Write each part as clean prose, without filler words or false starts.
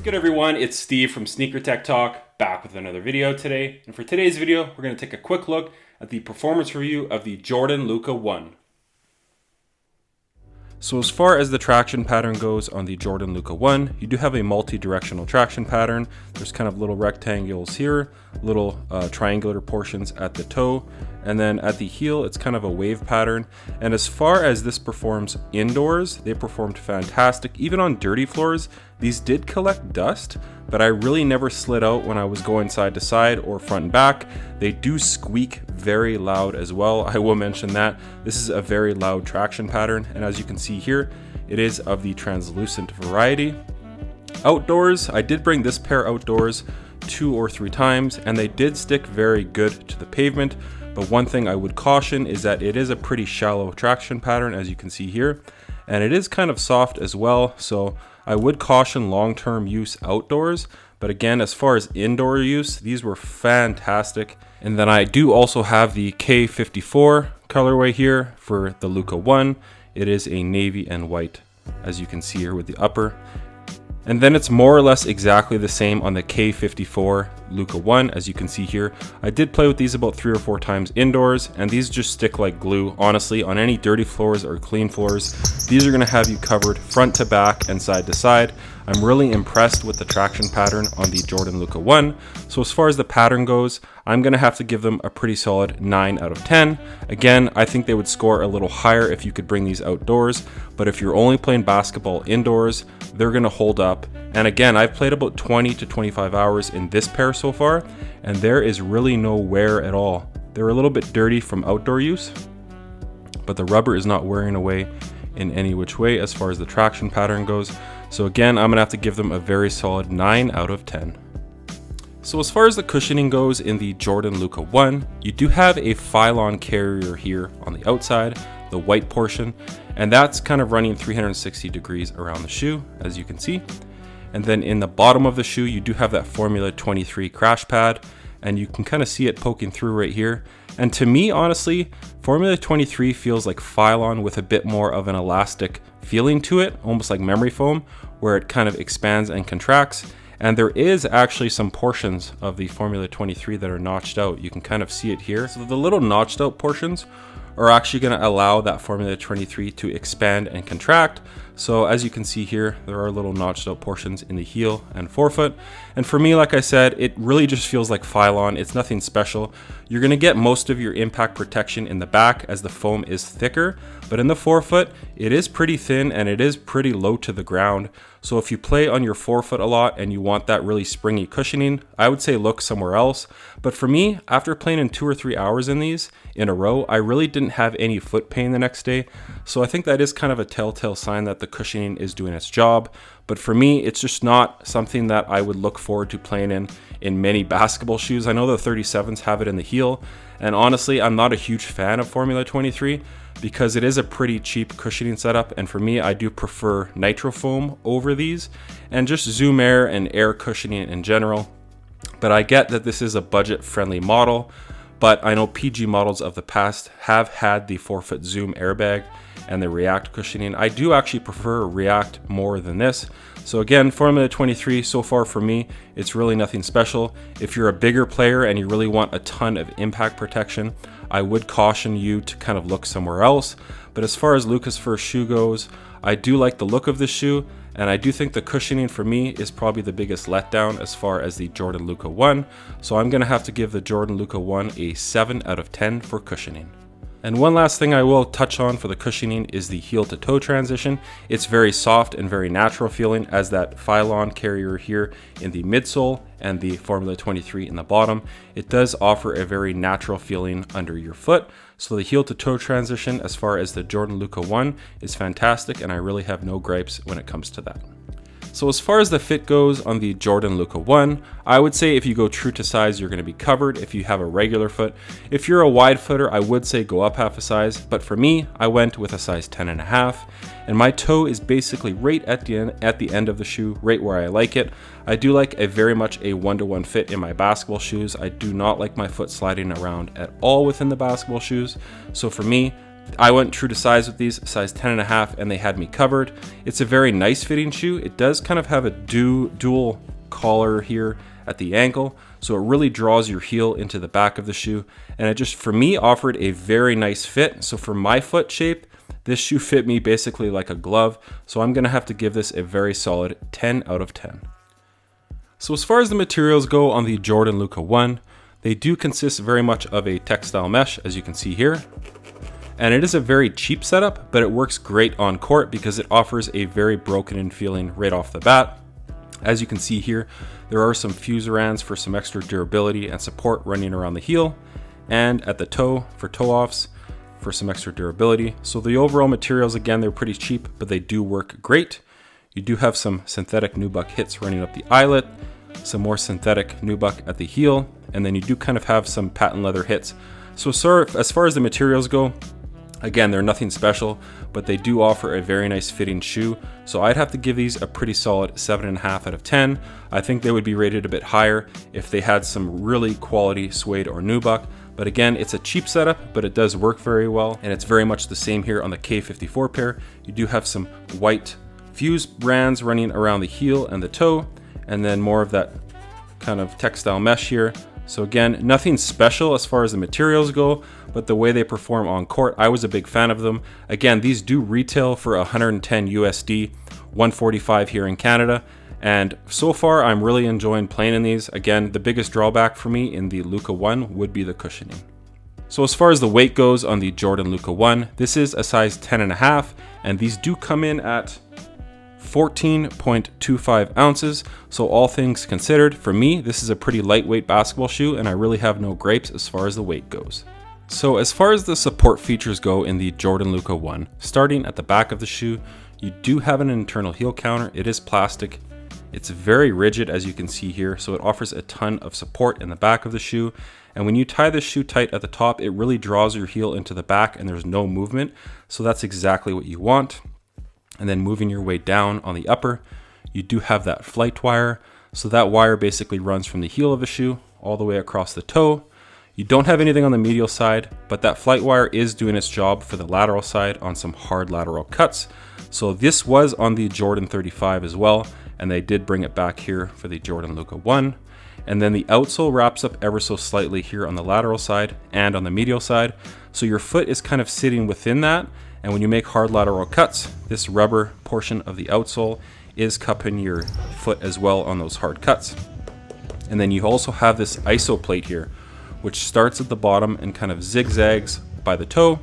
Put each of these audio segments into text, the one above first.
Good everyone, it's Steve from Snkr Tech Talk, back with another video today. And for today's video, we're going to take a quick look at the performance review of the Jordan Luka 1. So as far as the traction pattern goes on the Jordan Luka 1, you do have a multi-directional traction pattern. There's kind of little rectangles here, little triangular portions at the toe, and then at the heel it's kind of a wave pattern. And as far as this performs indoors, they performed fantastic. Even on dirty floors, these did collect dust, but I really never slid out when I was going side to side or front and back. They do squeak very loud as well. I will mention that this is a very loud traction pattern, and as you can see here, it is of the translucent variety. Outdoors, I did bring this pair outdoors 2 or 3 times, and they did stick very good to the pavement. But one thing I would caution is that it is a pretty shallow traction pattern, as you can see here, and it is kind of soft as well. So I would caution long-term use outdoors, but again, as far as indoor use, these were fantastic. And then I do also have the K54 colorway here for the Luka 1. It is a navy and white, as you can see here with the upper. And then it's more or less exactly the same on the K54 Luka 1, as you can see here. I did play with these about 3 or 4 times indoors, and these just stick like glue. Honestly, on any dirty floors or clean floors, these are going to have you covered front to back and side to side. I'm really impressed with the traction pattern on the Jordan Luka 1. So as far as the pattern goes, I'm going to have to give them a pretty solid 9 out of 10. Again, I think they would score a little higher if you could bring these outdoors, but if you're only playing basketball indoors, they're going to hold up. And again, I've played about 20 to 25 hours in this pair so far, and there is really no wear at all. They're a little bit dirty from outdoor use, but the rubber is not wearing away in any which way as far as the traction pattern goes. So again, I'm gonna have to give them a very solid 9 out of 10. So as far as the cushioning goes in the Jordan Luka 1, you do have a Phylon carrier here on the outside, the white portion, and that's kind of running 360 degrees around the shoe, as you can see. And then in the bottom of the shoe, you do have that Formula 23 crash pad, and you can kind of see it poking through right here. And to me, honestly, Formula 23 feels like Phylon with a bit more of an elastic feeling to it, almost like memory foam, where it kind of expands and contracts. And there is actually some portions of the Formula 23 that are notched out. You can kind of see it here. So the little notched out portions are actually going to allow that Formula 23 to expand and contract. So as you can see here, there are little notched out portions in the heel and forefoot. And for me, like I said, it really just feels like Phylon. It's nothing special. You're going to get most of your impact protection in the back as the foam is thicker, but in the forefoot, it is pretty thin and it is pretty low to the ground. So if you play on your forefoot a lot and you want that really springy cushioning, I would say look somewhere else. But for me, after playing in 2 or 3 hours in these in a row, I really didn't have any foot pain the next day. So I think that is kind of a telltale sign that the cushioning is doing its job. But for me, it's just not something that I would look forward to playing in many basketball shoes. I know the 37s have it in the heel, and honestly, I'm not a huge fan of Formula 23 because it is a pretty cheap cushioning setup, and for me, I do prefer nitro foam over these and just Zoom Air and air cushioning in general. But I get that this is a budget-friendly model, but I know PG models of the past have had the forefoot Zoom airbag and the React cushioning. I do actually prefer React more than this. So again, Formula 23, so far for me, it's really nothing special. If you're a bigger player and you really want a ton of impact protection, I would caution you to kind of look somewhere else. But as far as Luka's first shoe goes, I do like the look of this shoe, and I do think the cushioning for me is probably the biggest letdown as far as the Jordan Luka 1. So I'm gonna have to give the Jordan Luka 1 a 7 out of 10 for cushioning. And one last thing I will touch on for the cushioning is the heel to toe transition. It's very soft and very natural feeling as that Phylon carrier here in the midsole and the Formula 23 in the bottom. It does offer a very natural feeling under your foot. So the heel to toe transition as far as the Jordan Luka 1 is fantastic, and I really have no gripes when it comes to that. So as far as the fit goes on the Jordan Luka 1, I would say if you go true to size, you're going to be covered if you have a regular foot. If you're a wide footer, I would say go up half a size, but for me, I went with a size 10.5, and my toe is basically right at the end of the shoe, right where I like it. I do like a very much a 1-to-1 fit in my basketball shoes. I do not like my foot sliding around at all within the basketball shoes. So for me, I went true to size with these, size 10.5, and they had me covered. It's a very nice fitting shoe. It does kind of have a dual collar here at the ankle, so it really draws your heel into the back of the shoe, and it just, for me, offered a very nice fit. So for my foot shape, this shoe fit me basically like a glove, so I'm gonna have to give this a very solid 10 out of 10. So as far as the materials go on the Jordan Luka 1, they do consist very much of a textile mesh, as you can see here. And it is a very cheap setup, but it works great on court because it offers a very broken-in feeling right off the bat. As you can see here, there are some fuserans for some extra durability and support running around the heel, and at the toe for toe-offs for some extra durability. So the overall materials, again, they're pretty cheap, but they do work great. You do have some synthetic nubuck hits running up the eyelet, some more synthetic nubuck at the heel, and then you do kind of have some patent leather hits. So as far as the materials go, again, they're nothing special, but they do offer a very nice fitting shoe. So I'd have to give these a pretty solid 7.5 out of 10. I think they would be rated a bit higher if they had some really quality suede or nubuck. But again, it's a cheap setup, but it does work very well. And it's very much the same here on the K54 pair. You do have some white fuse brands running around the heel and the toe, and then more of that kind of textile mesh here. So again, nothing special as far as the materials go, but the way they perform on court, I was a big fan of them. Again, these do retail for 110 USD, 145 here in Canada. And so far, I'm really enjoying playing in these. Again, the biggest drawback for me in the Luka 1 would be the cushioning. So as far as the weight goes on the Jordan Luka 1, this is a size 10.5, and these do come in at 14.25 ounces. So all things considered, for me, this is a pretty lightweight basketball shoe, and I really have no gripes as far as the weight goes. So as far as the support features go in the Jordan Luka 1, starting at the back of the shoe, you do have an internal heel counter. It is plastic. It's very rigid, as you can see here, so it offers a ton of support in the back of the shoe. And when you tie this shoe tight at the top, it really draws your heel into the back and there's no movement. So that's exactly what you want. And then moving your way down on the upper, you do have that flight wire. So that wire basically runs from the heel of the shoe all the way across the toe. You don't have anything on the medial side, but that flight wire is doing its job for the lateral side on some hard lateral cuts. So this was on the Jordan 35 as well, and they did bring it back here for the Jordan Luka 1. And then the outsole wraps up ever so slightly here on the lateral side and on the medial side. So your foot is kind of sitting within that. And when you make hard lateral cuts, this rubber portion of the outsole is cupping your foot as well on those hard cuts. And then you also have this iso plate here, which starts at the bottom and kind of zigzags by the toe.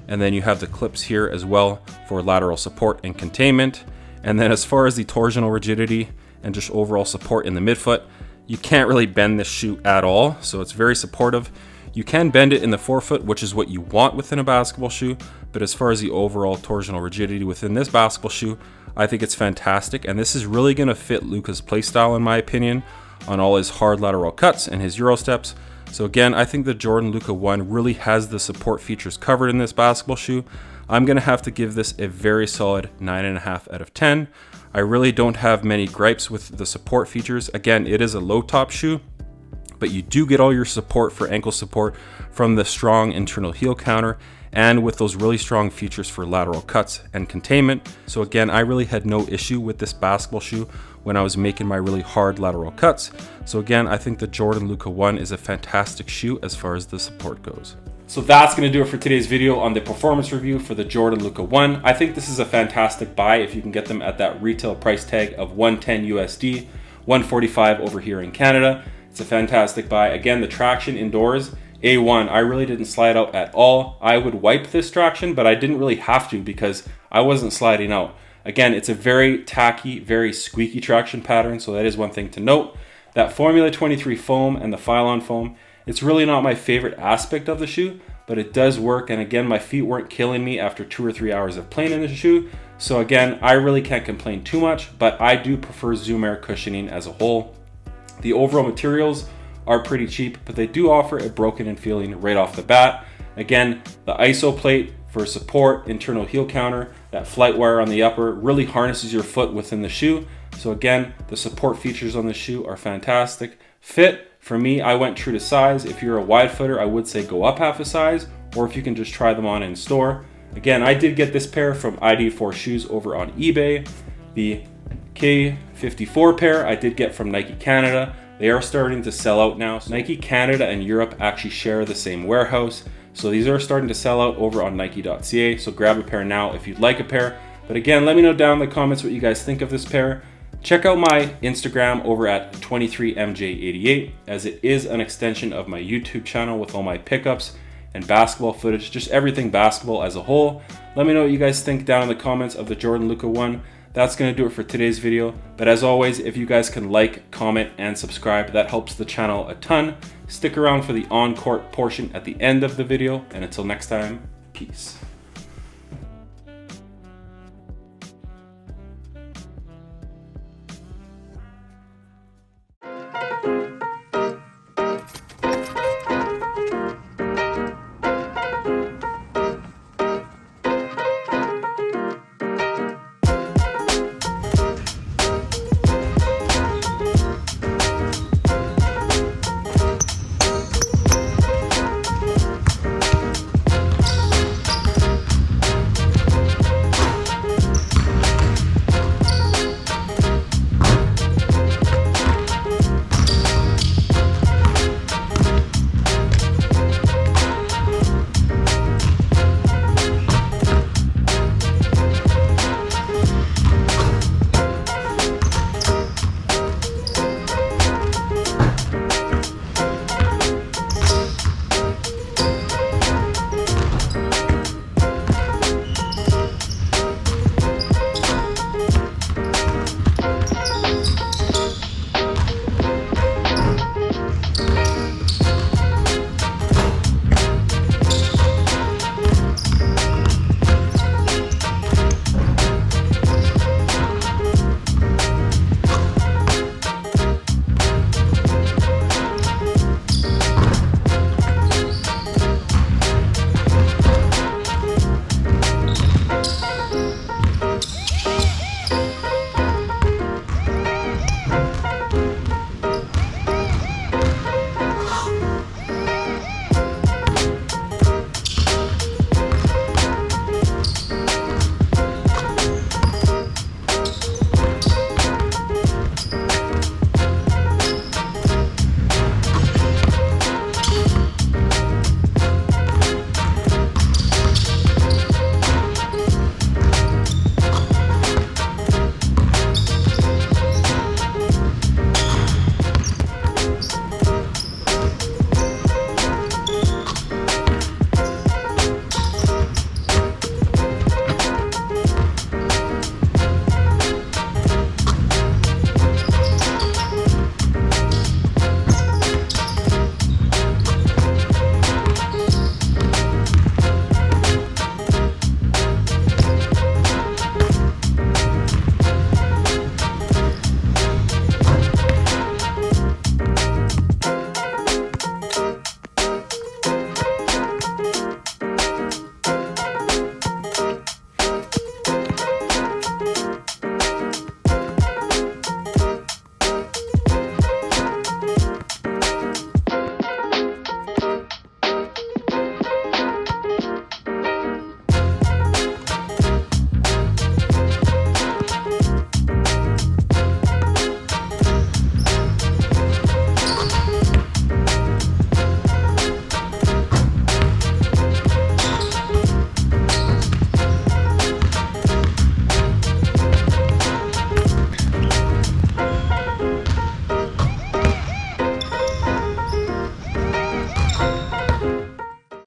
And then you have the clips here as well for lateral support and containment. And then as far as the torsional rigidity and just overall support in the midfoot, you can't really bend this shoe at all. So it's very supportive. You can bend it in the forefoot, which is what you want within a basketball shoe. But as far as the overall torsional rigidity within this basketball shoe, I think it's fantastic. And this is really going to fit Luka's playstyle, in my opinion, on all his hard lateral cuts and his Euro steps. So again, I think the Jordan Luka 1 really has the support features covered in this basketball shoe. I'm going to have to give this a very solid 9.5 out of 10. I really don't have many gripes with the support features. Again, it is a low top shoe, but you do get all your support for ankle support from the strong internal heel counter and with those really strong features for lateral cuts and containment. So again, I really had no issue with this basketball shoe when I was making my really hard lateral cuts. So again, I think the Jordan Luka 1 is a fantastic shoe as far as the support goes. So that's going to do it for today's video on the performance review for the Jordan Luka 1. I think this is a fantastic buy if you can get them at that retail price tag of 110 USD, 145 over here in Canada. It's a fantastic buy. Again, the traction indoors, A1. I really didn't slide out at all. I would wipe this traction, but I didn't really have to because I wasn't sliding out. Again, it's a very tacky, very squeaky traction pattern, so that is one thing to note. That Formula 23 foam and the Phylon foam, it's really not my favorite aspect of the shoe, but it does work. And again, my feet weren't killing me after 2 or 3 hours of playing in the shoe. So again, I really can't complain too much, but I do prefer Zoom Air cushioning as a whole. The overall materials are pretty cheap, but they do offer a broken-in feeling right off the bat. Again, the iso plate for support, internal heel counter, that flight wire on the upper really harnesses your foot within the shoe. So again, the support features on the shoe are fantastic. Fit, for me, I went true to size. If you're a wide footer, I would say go up half a size, or if you can just try them on in store. Again, I did get this pair from ID4 Shoes over on eBay. The K54 pair I did get from Nike Canada. They are starting to sell out now. So Nike Canada and Europe actually share the same warehouse. So these are starting to sell out over on Nike.ca. So grab a pair now if you'd like a pair. But again, let me know down in the comments what you guys think of this pair. Check out my Instagram over at 23MJ88, as it is an extension of my YouTube channel with all my pickups and basketball footage, just everything basketball as a whole. Let me know what you guys think down in the comments of the Jordan Luka 1. That's going to do it for today's video. But as always, if you guys can like, comment, and subscribe, that helps the channel a ton. Stick around for the on-court portion at the end of the video. And until next time, peace.